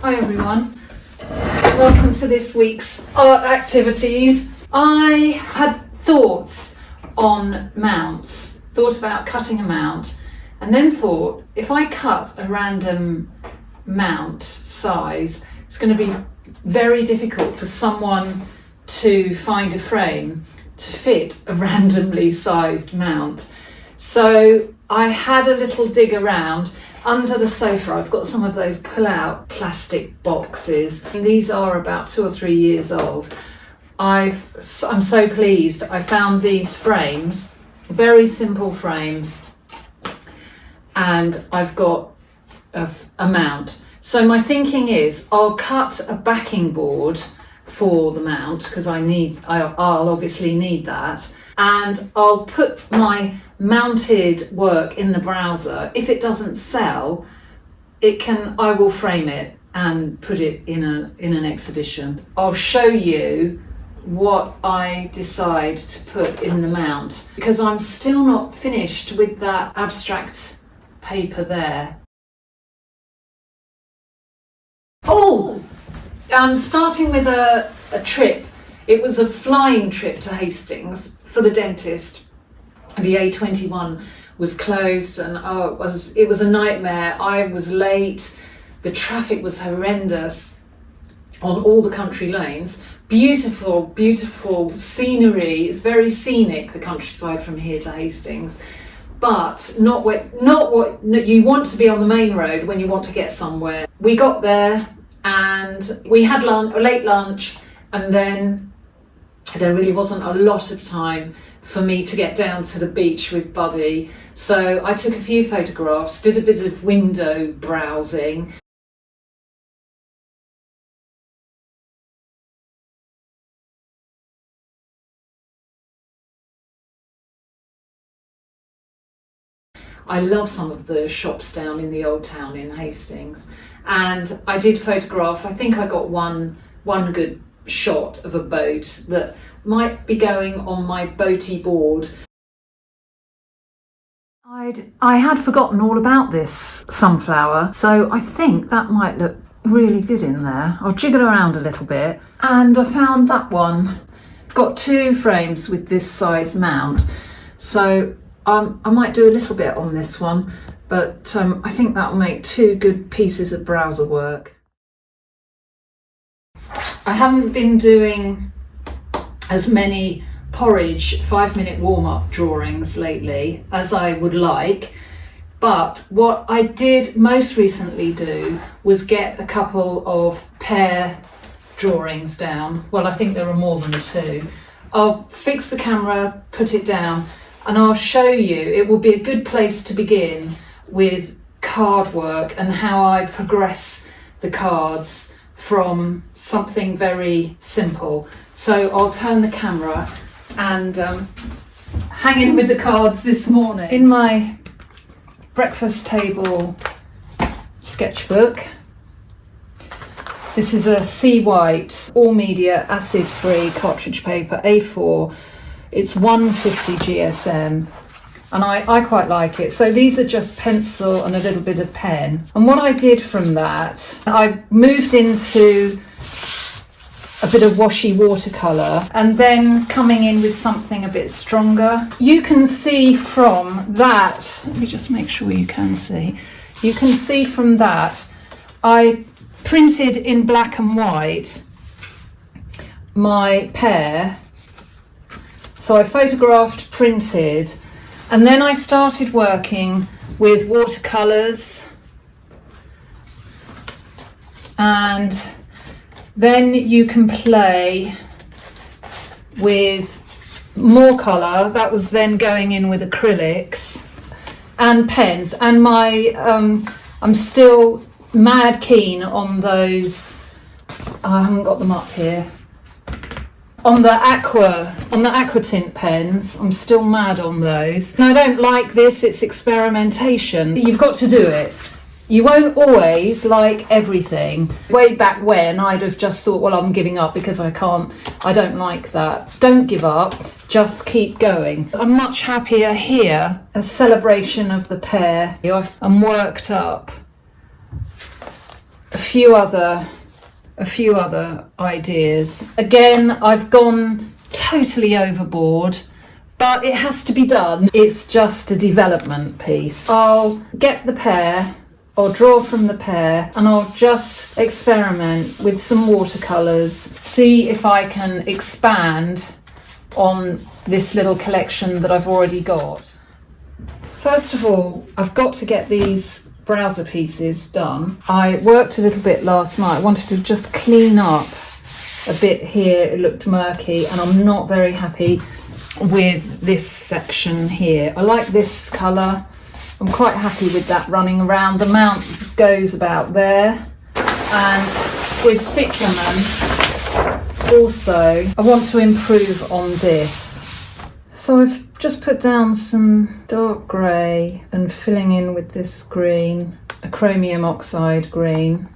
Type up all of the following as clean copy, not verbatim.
Hi everyone, welcome to this week's art activities. I had thoughts on mounts, thought about cutting a mount, and then thought if I cut a random mount size, it's going to be very difficult for someone to find a frame to fit a randomly sized mount. So I had a little dig around. Under the sofa I've got some of those pull-out plastic boxes. These are about 2 or 3 years old. I'm so pleased I found these frames, very simple frames, and I've got a mount. So my thinking is I'll cut a backing board for the mount because I'll obviously need that, and I'll put my mounted work in the browser. If it doesn't sell, I will frame it and put it in an exhibition. I'll show you what I decide to put in the mount because I'm still not finished with that abstract paper there. Oh, I'm starting with a trip. It was a flying trip to Hastings for the dentist. The A21 was closed and it was a nightmare. I was late, the traffic was horrendous on all the country lanes. Beautiful, beautiful scenery. It's very scenic, the countryside from here to Hastings, but not what you want to be on the main road when you want to get somewhere. We got there and we had a late lunch, and then there really wasn't a lot of time for me to get down to the beach with Buddy. So I took a few photographs, did a bit of window browsing. I love some of the shops down in the old town in Hastings, and I did photograph. I think I got one good shot of a boat that might be going on my boaty board. I had forgotten all about this sunflower, so I think that might look really good in there. I'll jiggle around a little bit, and I found that one. Got 2 frames with this size mount, so I might do a little bit on this one, but I think that'll make 2 good pieces of browser work. I haven't been doing as many porridge 5-minute warm-up drawings lately as I would like, but what I did most recently do was get a couple of pear drawings down. Well, I think there are more than 2. I'll fix the camera, put it down, and I'll show you. It will be a good place to begin with card work and how I progress the cards from something very simple. So I'll turn the camera and hang in with the cards this morning. In my breakfast table sketchbook, this is a Sea White all media acid free cartridge paper, A4. It's 150 GSM, and I quite like it. So these are just pencil and a little bit of pen. And what I did from that, I moved into a bit of washy watercolour, and then coming in with something a bit stronger. You can see from that, let me just make sure you can see. You can see from that, I printed in black and white my pear. So I photographed, printed, and then I started working with watercolours, and then you can play with more colour. That was then going in with acrylics and pens, and I'm still mad keen on those. I haven't got them up here. On the aqua tint pens, I'm still mad on those. And I don't like this, it's experimentation. You've got to do it. You won't always like everything. Way back when, I'd have just thought, well, I'm giving up because I don't like that. Don't give up, just keep going. I'm much happier here, a celebration of the pear. I'm worked up a few other ideas. Again, I've gone totally overboard, but it has to be done. It's just a development piece. I'll get the pear, I'll draw from the pear, and I'll just experiment with some watercolours, see if I can expand on this little collection that I've already got. First of all, I've got to get these browser pieces done. I worked a little bit last night. I wanted to just clean up a bit here. It looked murky, and I'm not very happy with this section here. I like this colour. I'm quite happy with that running around. The mount goes about there. And with cyclamen, also, I want to improve on this. So I've just put down some dark grey and filling in with this green, a chromium oxide green.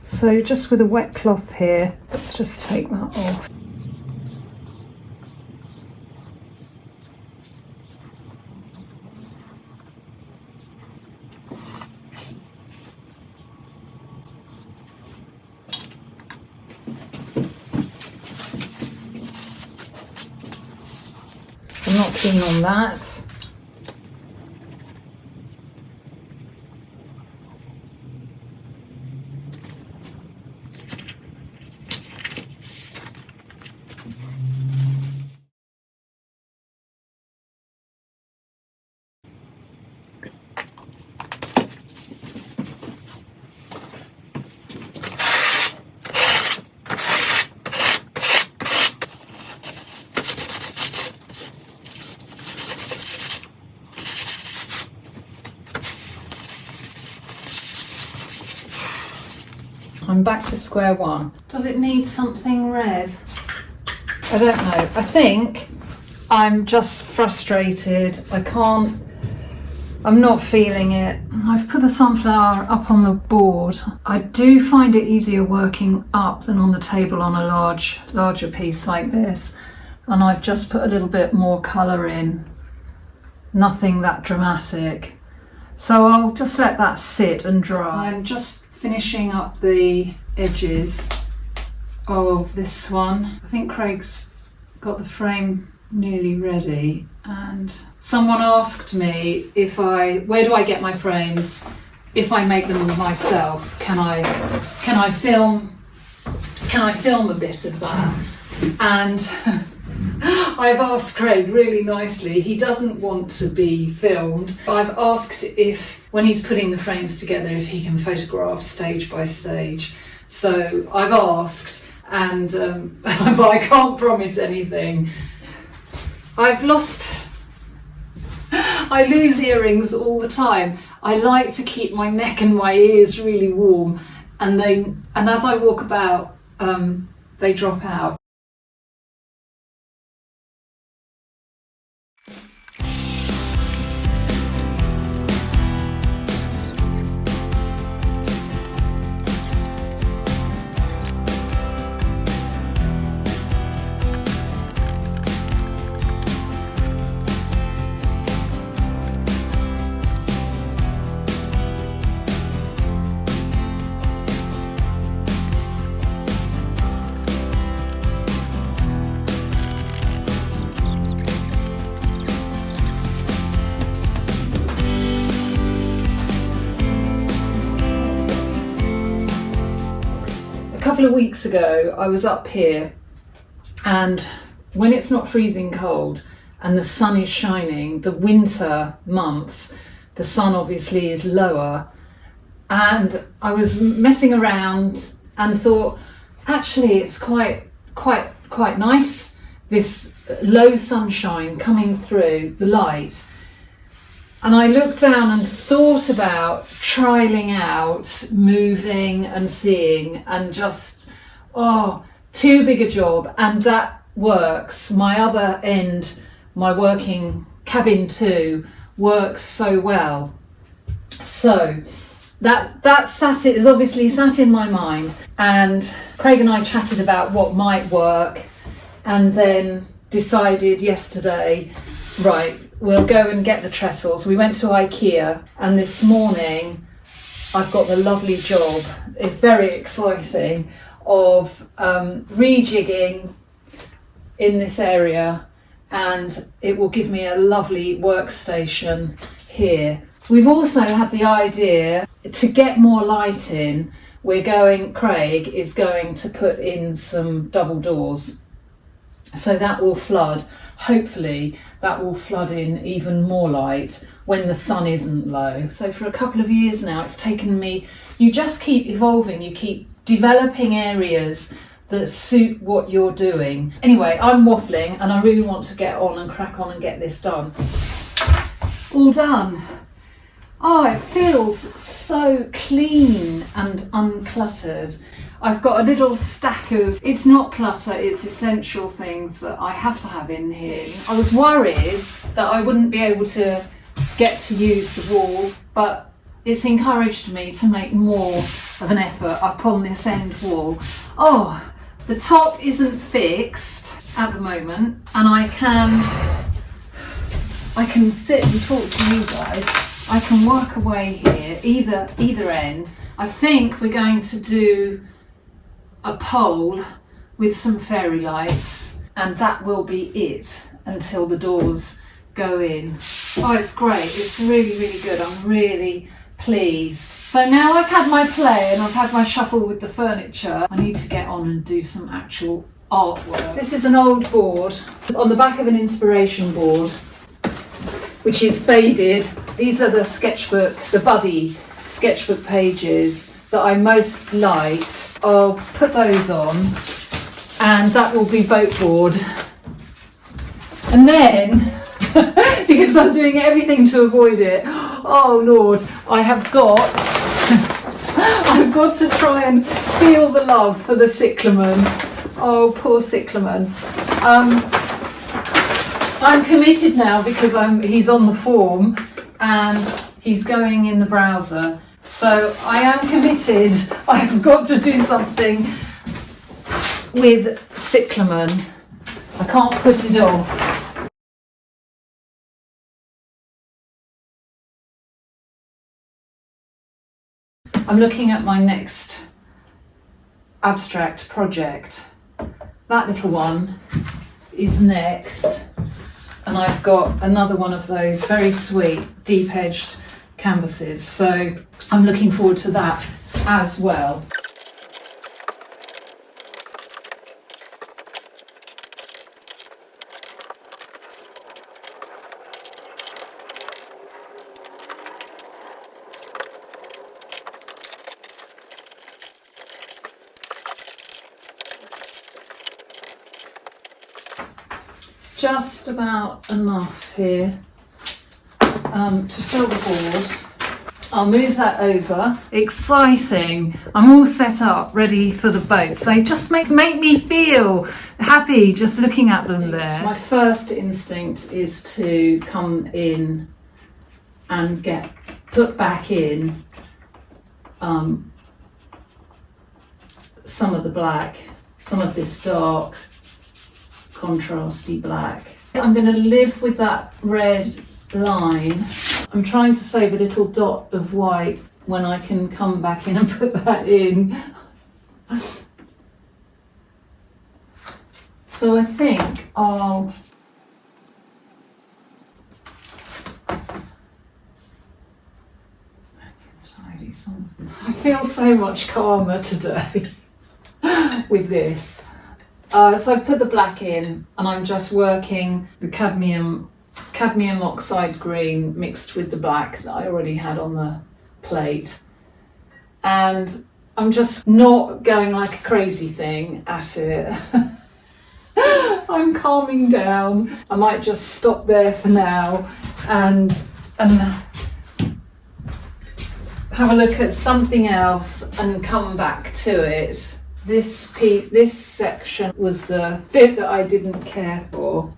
So just with a wet cloth here, let's just take that off. I'm not keen on that. I'm back to square one. Does it need something red? I don't know. I think I'm just frustrated. I'm not feeling it. I've put the sunflower up on the board. I do find it easier working up than on the table on a larger piece like this. And I've just put a little bit more colour in. Nothing that dramatic. So I'll just let that sit and dry. I'm just finishing up the edges of this one. I think Craig's got the frame nearly ready, and someone asked me where do I get my frames if I make them myself? Can I film a bit of that? And I've asked Craig really nicely. He doesn't want to be filmed. I've asked if, when he's putting the frames together, if he can photograph stage by stage. So I've asked, and but I can't promise anything. I lose earrings all the time. I like to keep my neck and my ears really warm, and as I walk about, they drop out. A couple of weeks ago I was up here, and when it's not freezing cold and the sun is shining, the winter months, the sun obviously is lower, and I was messing around and thought, actually it's quite nice, this low sunshine coming through the light. And I looked down and thought about trialing out, moving and seeing, and just, too big a job. And that works. My other end, my working cabin 2, works so well. So that is obviously sat in my mind, and Craig and I chatted about what might work, and then decided yesterday, right, we'll go and get the trestles. We went to IKEA, and this morning I've got the lovely job, it's very exciting, of rejigging in this area, and it will give me a lovely workstation here. We've also had the idea to get more light in. Craig is going to put in some double doors. So that will flood, hopefully that will flood in even more light when the sun isn't low. So for a couple of years now, it's taken me, you just keep evolving, you keep developing areas that suit what you're doing. Anyway, I'm waffling and I really want to get on and crack on and get this done. All done. Oh, it feels so clean and uncluttered. I've got a little stack of, it's not clutter, it's essential things that I have to have in here. I was worried that I wouldn't be able to get to use the wall, but it's encouraged me to make more of an effort up on this end wall. Oh, the top isn't fixed at the moment, and I can sit and talk to you guys. I can work away here, either end. I think we're going to do a pole with some fairy lights, and that will be it until the doors go in. Oh, it's great. It's really, really good. I'm really pleased. So now I've had my play and I've had my shuffle with the furniture, I need to get on and do some actual artwork. This is an old board on the back of an inspiration board, which is faded. These are the sketchbook, the Buddy sketchbook pages that I most liked. I'll put those on, and that will be boat board. And then, because I'm doing everything to avoid it, oh Lord, I've got to try and feel the love for the cyclamen. Oh, poor cyclamen. I'm committed now because he's on the form and he's going in the browser. So I am committed. I've got to do something with cyclamen. I can't put it off. I'm looking at my next abstract project. That little one is next. And I've got another one of those very sweet, deep-edged canvases. So I'm looking forward to that as well. Just about enough here to fill the board. I'll move that over. Exciting. I'm all set up, ready for the boats. They just make me feel happy just looking at them there. My first instinct is to come in and put back in some of the black, some of this dark contrasty black. I'm going to live with that red line. I'm trying to save a little dot of white when I can come back in and put that in. So I think I'll tidy some of this. I feel so much calmer today with this. So I've put the black in and I'm just working the cadmium oxide green mixed with the black that I already had on the plate. And I'm just not going like a crazy thing at it. I'm calming down. I might just stop there for now and have a look at something else and come back to it. This section was the bit that I didn't care for.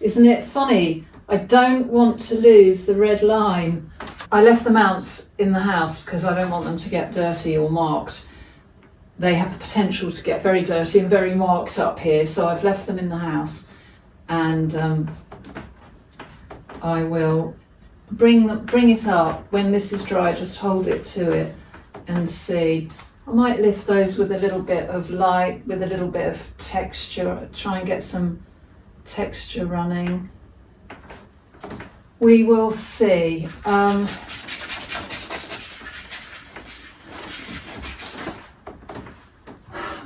Isn't it funny? I don't want to lose the red line. I left the mounts in the house because I don't want them to get dirty or marked. They have the potential to get very dirty and very marked up here, so I've left them in the house, and I will bring it up when this is dry. Just hold it to it and see. I might lift those with a little bit of light, with a little bit of texture, try and get some texture running. We will see.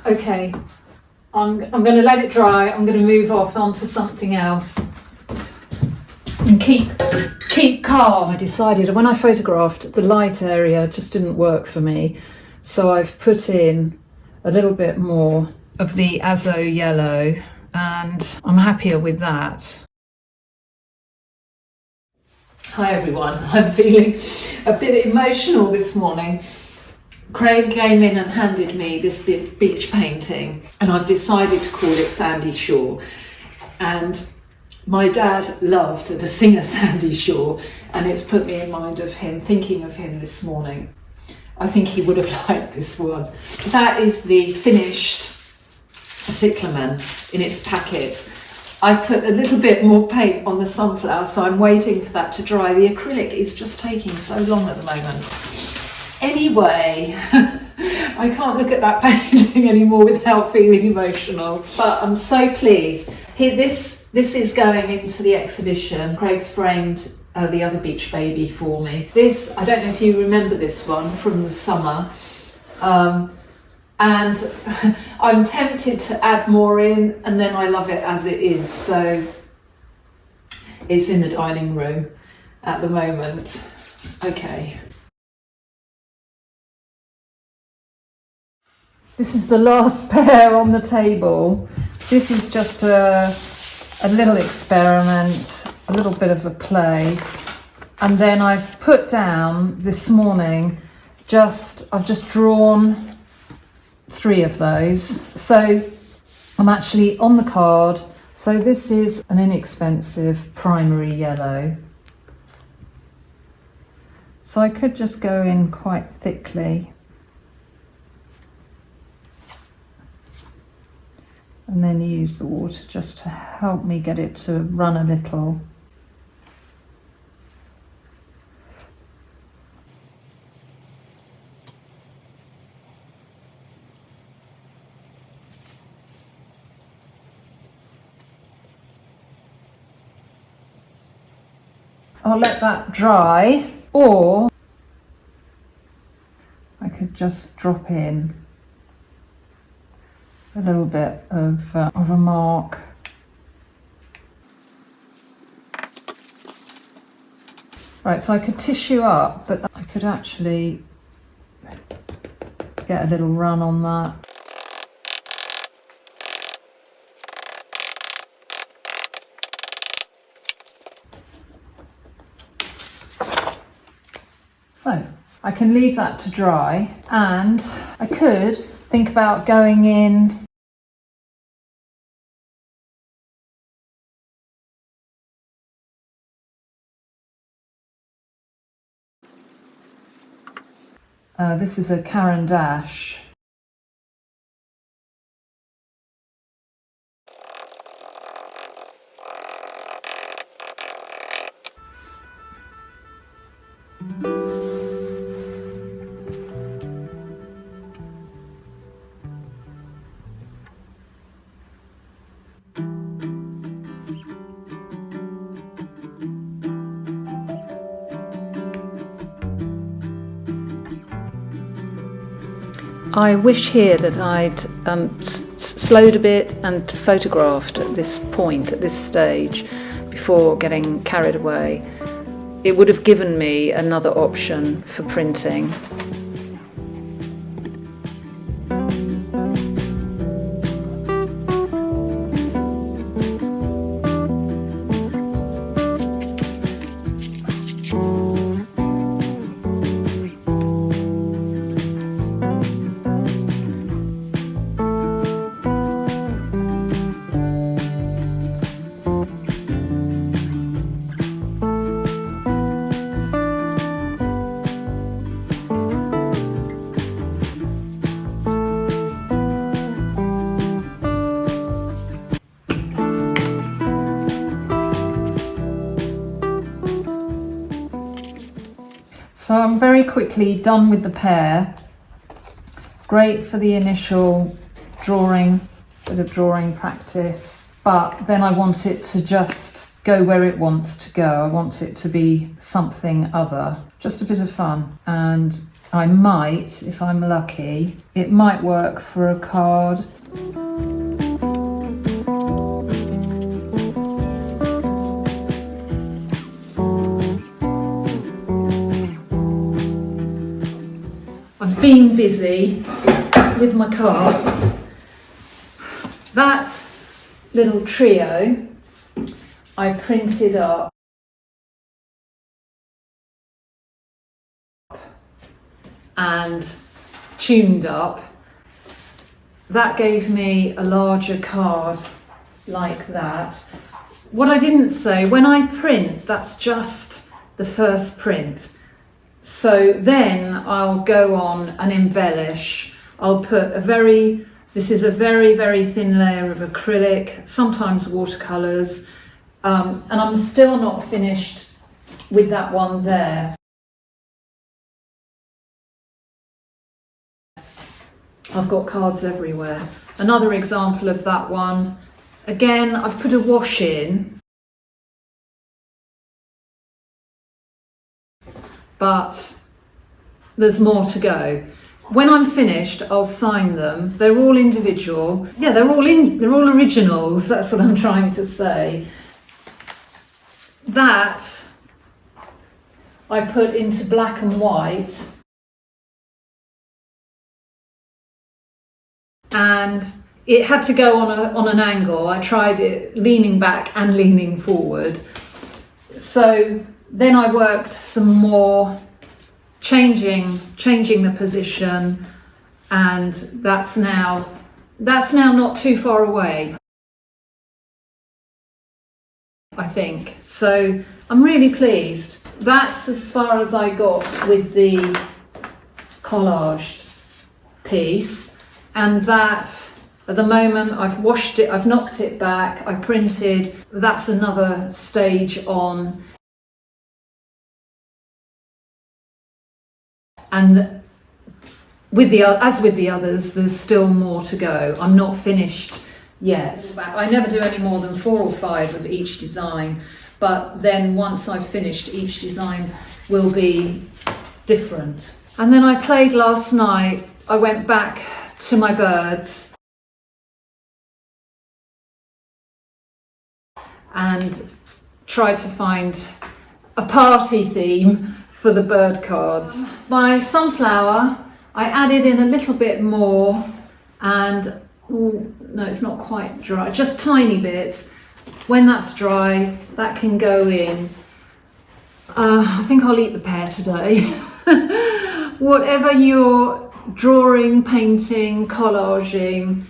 Okay, I'm going to let it dry. I'm going to move off onto something else and keep calm. I decided when I photographed, the light area just didn't work for me, so I've put in a little bit more of the Azo yellow, and I'm happier with that. Hi everyone, I'm feeling a bit emotional this morning. Craig came in and handed me this beach painting, and I've decided to call it Sandy Shore. And my dad loved the singer Sandy Shore, and it's put me in mind of him, thinking of him this morning. I think he would have liked this one. That is the finished cyclamen in its packet. I put a little bit more paint on the sunflower, so I'm waiting for that to dry. The acrylic is just taking so long at the moment. Anyway, I can't look at that painting anymore without feeling emotional, but I'm so pleased. Here, this is going into the exhibition. Craig's framed the other beach baby for me. This, I don't know if you remember this one from the summer, and I'm tempted to add more in, and then I love it as it is. So it's in the dining room at the moment. Okay. This is the last pair on the table. This is just a little experiment, a little bit of a play. And then I've put down this morning, I've just drawn 3 of those. So I'm actually on the card. So this is an inexpensive primary yellow. So I could just go in quite thickly. And then use the water just to help me get it to run a little. I'll let that dry, or I could just drop in a little bit of a mark. Right, so I could tissue up, but I could actually get a little run on that. So I can leave that to dry, and I could think about going in this is a Caran d'Ache. I wish here that I'd slowed a bit and photographed at this point, at this stage, before getting carried away. It would have given me another option for printing. So I'm very quickly done with the pear. Great for the initial drawing, bit of drawing practice, but then I want it to just go where it wants to go. I want it to be something other, just a bit of fun. And I might, if I'm lucky, it might work for a card. I've been busy with my cards. That little trio I printed up and tuned up. That gave me a larger card like that. What I didn't say, when I print, that's just the first print. So then I'll go on and embellish. I'll put this is a very, very thin layer of acrylic, sometimes watercolours, and I'm still not finished with that one there. I've got cards everywhere. Another example of that one. Again, I've put a wash in, but there's more to go. When I'm finished, I'll sign them. They're all individual. Yeah, they're all originals. That's what I'm trying to say. That I put into black and white, and it had to go on an angle. I tried it leaning back and leaning forward. So then I worked some more, changing the position, and that's now not too far away, I think. So I'm really pleased. That's as far as I got with the collaged piece, and that at the moment I've washed it, I've knocked it back, I printed. That's another stage on. And as with the others, there's still more to go. I'm not finished yet. I never do any more than 4 or 5 of each design, but then once I've finished, each design will be different. And then I played last night. I went back to my birds and tried to find a party theme for the bird cards. My sunflower, I added in a little bit more, and no, it's not quite dry, just tiny bits. When that's dry, that can go in. I think I'll eat the pear today. Whatever you're drawing, painting, collaging,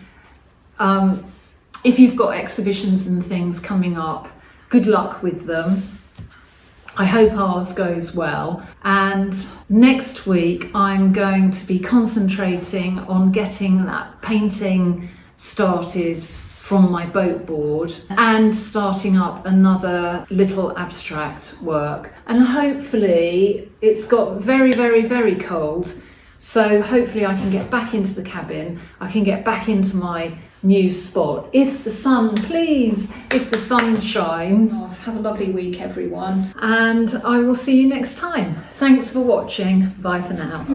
if you've got exhibitions and things coming up, good luck with them. I hope ours goes well. And next week I'm going to be concentrating on getting that painting started from my boat board and starting up another little abstract work. And hopefully it's got very, very, very cold. So hopefully I can get back into the cabin. I can get back into my new spot. If the sun, please, if the sun shines. Have a lovely week, everyone. And I will see you next time. Thanks for watching. Bye for now.